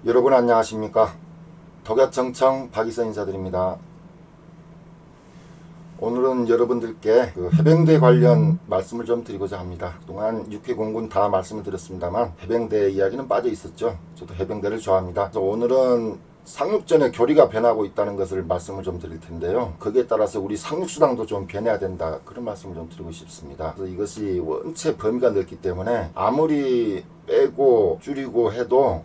여러분 안녕하십니까? 덕야청청 박이서 인사드립니다. 오늘은 여러분들께 해병대 관련 말씀을 좀 드리고자 합니다. 그동안 육해공군 다 말씀을 드렸습니다만 해병대 이야기는 빠져 있었죠. 저도 해병대를 좋아합니다. 그래서 오늘은 상륙전의 교리가 변하고 있다는 것을 말씀을 좀 드릴 텐데요. 거기에 따라서 우리 상륙수당도 좀 변해야 된다, 그런 말씀을 좀 드리고 싶습니다. 그래서 이것이 원체 범위가 넓기 때문에 아무리 빼고 줄이고 해도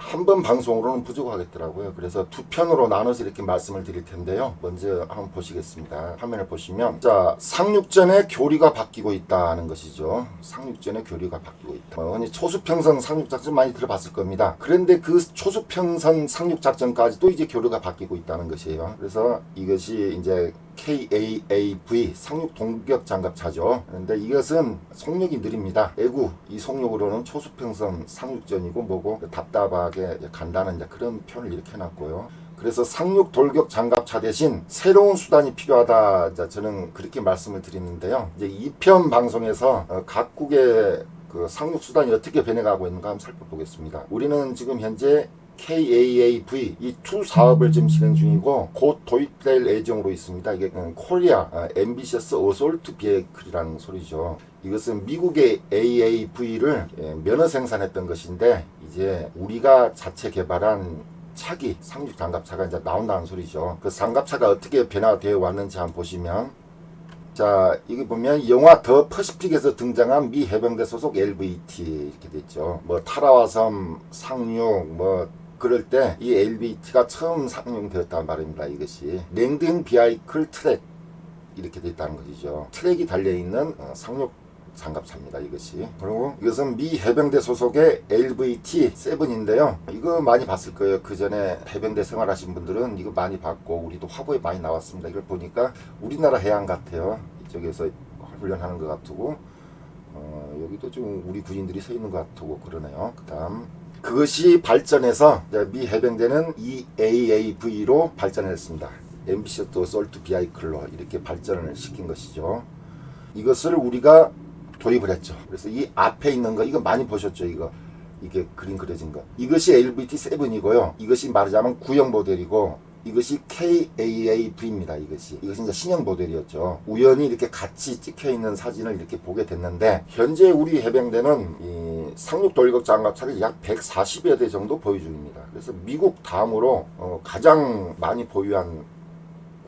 한 번 방송으로는 부족하겠더라고요. 그래서 두 편으로 나눠서 이렇게 말씀을 드릴 텐데요. 먼저 한번 보시겠습니다. 화면을 보시면, 자, 상륙전의 교리가 바뀌고 있다는 것이죠. 상륙전의 교리가 바뀌고 있다. 흔히 초수평선 상륙작전 많이 들어봤을 겁니다. 그런데 그 초수평선 상륙작전까지도 이제 교리가 바뀌고 있다는 것이에요. 그래서 이것이 이제 KAAV 상륙 동격 장갑차죠. 그런데 이것은 속력이 느립니다. 애구 이 속력으로는 초수평선 상륙전이고 뭐고 답답하게 간다는 그런 표현을 이렇게 해놨고요. 그래서 상륙 돌격 장갑차 대신 새로운 수단이 필요하다, 저는 그렇게 말씀을 드리는데요. 이제 2편 방송에서 각국의 그 상륙 수단이 어떻게 변해가고 있는가 한번 살펴보겠습니다. 우리는 지금 현재 KAAV 이 투 사업을 지금 진행 중이고 곧 도입될 예정으로 있습니다. 이게 코리아 앰비셔스 어솔트 비에클이라는 소리죠. 이것은 미국의 AAV를 면허 생산했던 것인데 이제 우리가 자체 개발한 차기 상륙 장갑차가 이제 나온다는 소리죠. 그 장갑차가 어떻게 변화되어 왔는지 한번 보시면, 자, 이거 보면 영화 더 퍼시픽에서 등장한 미 해병대 소속 LVT 이렇게 됐죠. 뭐 타라와섬 상륙 뭐 그럴 때 이 LVT가 처음 상용되었단 말입니다. 이것이 랭딩 비하이클 트랙 이렇게 됐다는 것이죠. 트랙이 달려있는 상륙 장갑차입니다. 이것이. 그리고 이것은 미 해병대 소속의 LVT-7인데요. 이거 많이 봤을 거예요. 그 전에 해병대 생활하신 분들은 이거 많이 봤고 우리도 화보에 많이 나왔습니다. 이걸 보니까 우리나라 해양 같아요. 이쪽에서 훈련하는 것 같고 여기도 좀 우리 군인들이 서 있는 것 같고 그러네요. 그 다음 그것이 발전해서 미 해병대는 이 AAV로 발전했습니다. 앰비셔스 어솔트 비하이클로 이렇게 발전을 시킨 것이죠. 이것을 우리가 도입을 했죠. 그래서 이 앞에 있는 거 이거 많이 보셨죠? 이게 그림 그려진 거. 이것이 LVT-7이고요. 이것이 말하자면 구형 모델이고 이것이 KAAV입니다. 이것이 이제 신형 모델이었죠. 우연히 이렇게 같이 찍혀 있는 사진을 이렇게 보게 됐는데 현재 우리 해병대는 이 상륙 돌격 장갑차를 약 140여 대 정도 보유 중입니다. 그래서 미국 다음으로 가장 많이 보유한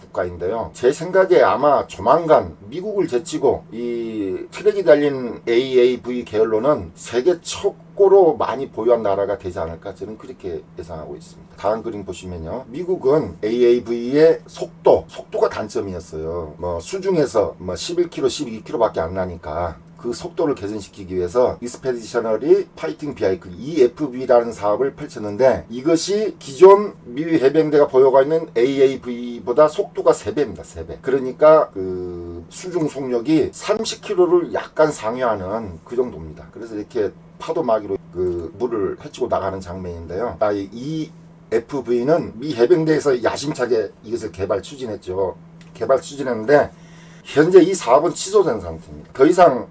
국가인데요. 제 생각에 아마 조만간 미국을 제치고 이 트랙이 달린 AAV 계열로는 세계 최고로 많이 보유한 나라가 되지 않을까, 저는 그렇게 예상하고 있습니다. 다음 그림 보시면요. 미국은 AAV의 속도가 단점이었어요. 뭐 수중에서 뭐 11km, 12km밖에 안 나니까 그 속도를 개선시키기 위해서 익스페디셔너리 파이팅 비하이클 EFB라는 사업을 펼쳤는데 이것이 기존 미 해병대가 보유하고 있는 AAV보다 속도가 3배입니다. 3배. 그러니까 그 수중 속력이 30km를 약간 상회하는 그 정도입니다. 그래서 이렇게 파도막이로 그 물을 헤치고 나가는 장면인데요. 이 FV는 미 해병대에서 야심차게 이것을 개발 추진했는데 현재 이 사업은 취소된 상태입니다. 더 이상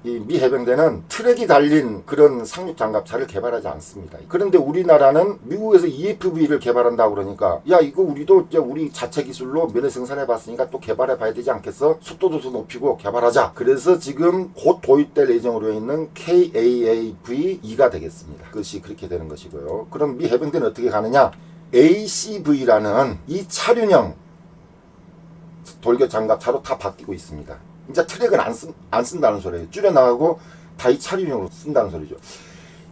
이 미 해병대는 트랙이 달린 그런 상륙 장갑차를 개발하지 않습니다. 그런데 우리나라는 미국에서 EFV를 개발한다고 그러니까 야 이거 우리도 우리 자체 기술로 면허 생산해 봤으니까 또 개발해 봐야 되지 않겠어? 속도도 더 높이고 개발하자. 그래서 지금 곧 도입될 예정으로 있는 KAAV2가 되겠습니다. 그것이 그렇게 되는 것이고요. 그럼 미 해병대는 어떻게 가느냐? ACV라는 이 차륜형 돌격 장갑차로 다 바뀌고 있습니다. 이제 트랙은 안 쓴다는 소리예요. 줄여나가고 다 이 차륜형으로 쓴다는 소리죠.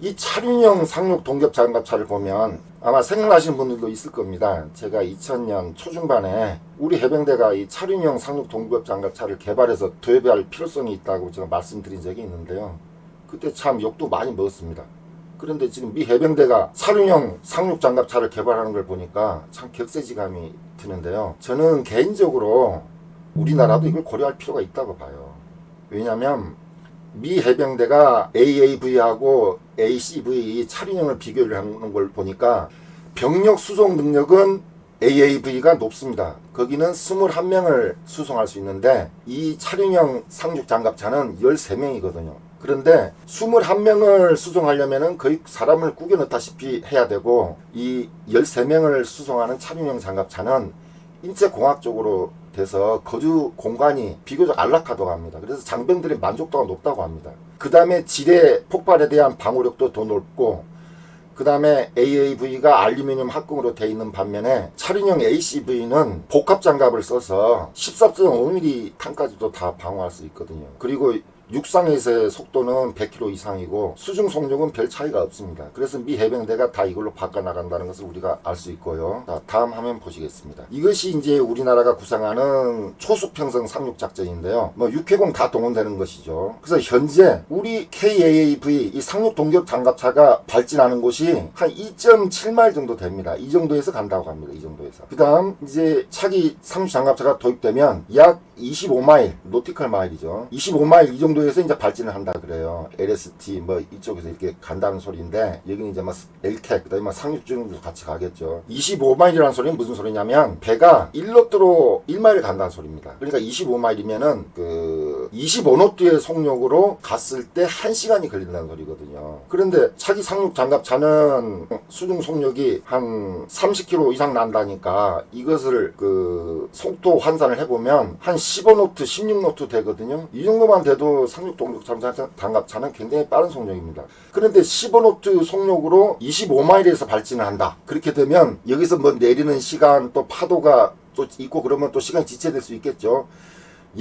이 차륜형 상륙 동격 장갑차를 보면 아마 생각나시는 분들도 있을 겁니다. 제가 2000년 초중반에 우리 해병대가 이 차륜형 상륙 동격 장갑차를 개발해서 도입할 필요성이 있다고 제가 말씀드린 적이 있는데요. 그때 참 욕도 많이 먹었습니다. 그런데 지금 미 해병대가 차륜형 상륙 장갑차를 개발하는 걸 보니까 참 격세지감이 드는데요. 저는 개인적으로 우리나라도 이걸 고려할 필요가 있다고 봐요. 왜냐하면 미 해병대가 AAV하고 ACV 차륜형을 비교를 하는 걸 보니까 병력 수송 능력은 AAV가 높습니다. 거기는 21명을 수송할 수 있는데 이 차륜형 상륙 장갑차는 13명이거든요. 그런데 21명을 수송하려면은 거의 사람을 구겨 넣다시피 해야 되고, 이 13명을 수송하는 차륜형 장갑차는 인체공학적으로 돼서 거주 공간이 비교적 안락하다고 합니다. 그래서 장병들의 만족도가 높다고 합니다. 그 다음에 지뢰 폭발에 대한 방어력도 더 높고, 그 다음에 AAV가 알루미늄 합금으로 되어 있는 반면에 차륜형 ACV는 복합 장갑을 써서 14.5mm 탄까지도 다 방어할 수 있거든요. 그리고 육상에서의 속도는 100km 이상이고 수중 속력은 별 차이가 없습니다. 그래서 미 해병대가 다 이걸로 바꿔나간다는 것을 우리가 알 수 있고요. 자, 다음 화면 보시겠습니다. 이것이 이제 우리나라가 구상하는 초수평성 상륙작전인데요. 뭐 육해공 다 동원되는 것이죠. 그래서 현재 우리 KAAV 이 상륙 동격 장갑차가 발진하는 곳이 한 2.7마일 정도 됩니다. 이 정도에서 간다고 합니다. 이 정도에서. 그 다음 이제 차기 상륙 장갑차가 도입되면 약 25마일, 노티컬 마일이죠. 25마일 이 정도에서 이제 발진을 한다 그래요. LST 뭐 이쪽에서 이렇게 간다는 소리인데, 여기는 이제 막 LCAC, 그다음에 막 상륙중도 같이 가겠죠. 25마일이라는 소리는 무슨 소리냐면 배가 1노트로 1마일 간다는 소리입니다. 그러니까 25마일이면은 그 25노트의 속력으로 갔을 때 1시간이 걸린다는 소리거든요. 그런데 차기 상륙 장갑차는 수중 속력이 한 30km 이상 난다니까, 이것을 그 속도 환산을 해보면 한 15노트, 16노트 되거든요. 이 정도만 돼도 상륙 동력 장갑차는 굉장히 빠른 속력입니다. 그런데 15노트 속력으로 25마일에서 발진을 한다. 그렇게 되면 여기서 뭐 내리는 시간, 또 파도가 또 있고 그러면 또 시간이 지체될 수 있겠죠.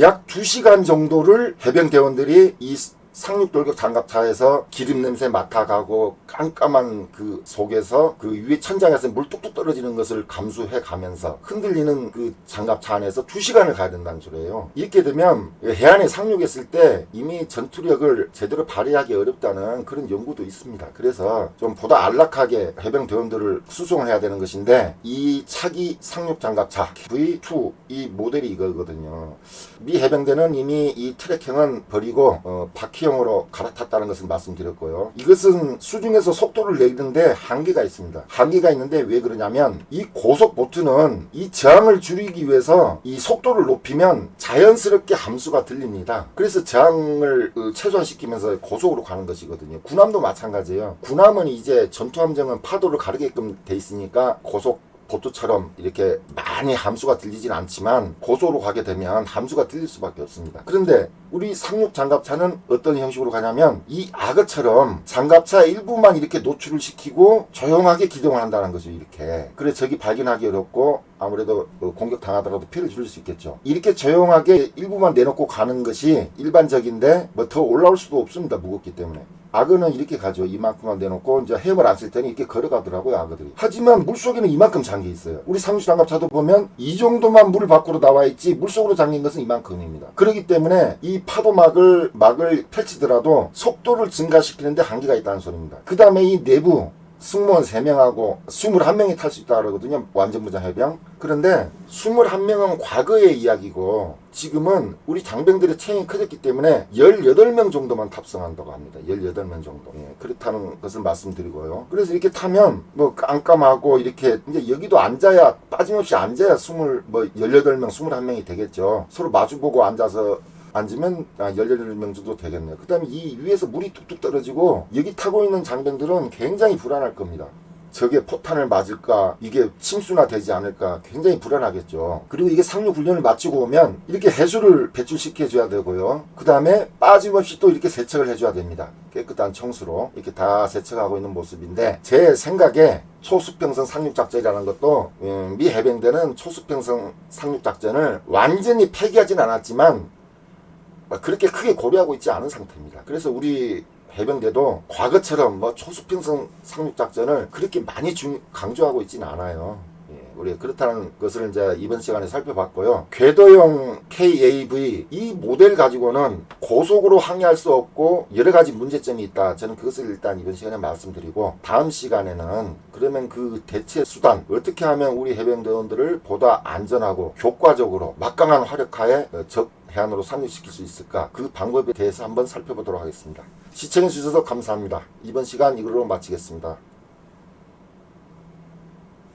약 2시간 정도를 해병대원들이 이 상륙 돌격 장갑차에서 기름 냄새 맡아가고 깜깜한 그 속에서 그 위에 천장에서 물 뚝뚝 떨어지는 것을 감수해 가면서 흔들리는 그 장갑차 안에서 2시간을 가야 된다는 소리예요. 이렇게 되면 해안에 상륙했을 때 이미 전투력을 제대로 발휘하기 어렵다는 그런 연구도 있습니다. 그래서 좀 보다 안락하게 해병대원들을 수송을 해야 되는 것인데, 이 차기 상륙 장갑차 V2 이 모델이 이거거든요. 미 해병대는 이미 이 트랙형은 버리고 바퀴형으로 갈아탔다는 것을 말씀드렸고요. 이것은 수중에서 속도를 내리는데 한계가 있습니다. 한계가 있는데 왜 그러냐면, 이 고속 보트는 이 저항을 줄이기 위해서 이 속도를 높이면 자연스럽게 함수가 들립니다. 그래서 저항을 최소화시키면서 고속으로 가는 것이거든요. 군함도 마찬가지예요. 군함은 이제 전투함정은 파도를 가르게끔 돼 있으니까 고속 보트처럼 이렇게 많이 함수가 들리진 않지만 고속으로 가게 되면 함수가 들릴 수밖에 없습니다. 그런데 우리 상륙 장갑차는 어떤 형식으로 가냐면, 이 악어처럼 장갑차 일부만 이렇게 노출을 시키고 조용하게 기동을 한다는 거죠. 이렇게. 그래 적이 발견하기 어렵고 아무래도 공격 당하더라도 피해를 줄일 수 있겠죠. 이렇게 조용하게 일부만 내놓고 가는 것이 일반적인데 뭐 더 올라올 수도 없습니다. 무겁기 때문에. 악어는 이렇게 가죠. 이만큼만 내놓고 이제 헤엄을 안 쓸 때는 이렇게 걸어가더라고요, 악어들이. 하지만 물속에는 이만큼 잠겨 있어요. 우리 상륙 장갑차도 보면 이 정도만 물 밖으로 나와 있지 물속으로 잠긴 것은 이만큼입니다. 그렇기 때문에 이 파도막을 펼치더라도 속도를 증가시키는데 한계가 있다는 소리입니다. 그 다음에 이 내부 승무원 3명하고 21명이 탈 수 있다 그러거든요. 완전무장 해병. 그런데 21명은 과거의 이야기고, 지금은 우리 장병들의 체형이 커졌기 때문에 18명 정도만 탑승한다고 합니다. 18명 정도. 예, 그렇다는 것을 말씀드리고요. 그래서 이렇게 타면 뭐 깜깜하고 이렇게 이제 여기도 앉아야, 빠짐없이 앉아야 18명, 21명이 되겠죠. 서로 마주보고 앉으면 18명 정도 되겠네요. 그 다음에 이 위에서 물이 뚝뚝 떨어지고 여기 타고 있는 장병들은 굉장히 불안할 겁니다. 저게 포탄을 맞을까, 이게 침수나 되지 않을까 굉장히 불안하겠죠. 그리고 이게 상륙 훈련을 마치고 오면 이렇게 해수를 배출시켜줘야 되고요. 그 다음에 빠짐없이 또 이렇게 세척을 해줘야 됩니다. 깨끗한 청수로 이렇게 다 세척하고 있는 모습인데, 제 생각에 초수평성 상륙작전이라는 것도 미 해병대는 초수평성 상륙작전을 완전히 폐기하진 않았지만 그렇게 크게 고려하고 있지 않은 상태입니다. 그래서 우리 해병대도 과거처럼 뭐 초수평성 상륙작전을 그렇게 많이 강조하고 있지는 않아요. 예, 우리 그렇다는 것을 이제 이번 시간에 살펴봤고요. 궤도형 KAV 이 모델 가지고는 고속으로 항해할 수 없고 여러 가지 문제점이 있다. 저는 그것을 일단 이번 시간에 말씀드리고, 다음 시간에는 그러면 그 대체 수단, 어떻게 하면 우리 해병대원들을 보다 안전하고 효과적으로 막강한 화력하에 적 해안으로 상륙시킬 수 있을까, 그 방법에 대해서 한번 살펴보도록 하겠습니다. 시청해 주셔서 감사합니다. 이번 시간 이걸로 마치겠습니다.